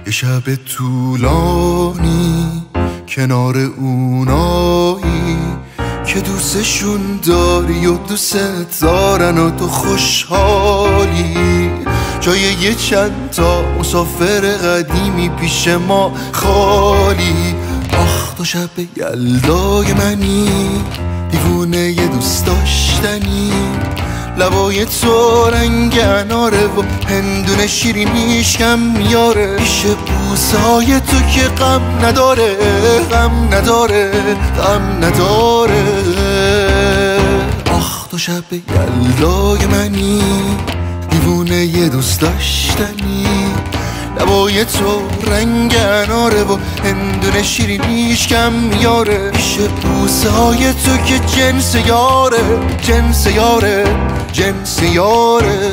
یه شب طولانی کنار اونایی که دوستشون داری و دوست دارن و تو خوشحالی، جای یه چند تا مسافر قدیمی پیش ما خالی. آخ تو شب یلدای منی، دیوونه یه دوست داشتنی، لبای تو رنگ اناره و هندونه شیرینیش کم میاره، پیش بوسای تو که غم نداره، غم نداره، غم نداره. آخ تو شب یلدای منی، دیوونه یه دوست داشتنی، لبای تو رنگ اناره و هندونه شیرینیش کم میاره، پیش بوسهای تو که جنس یاره، جنس یاره، جنس یاره.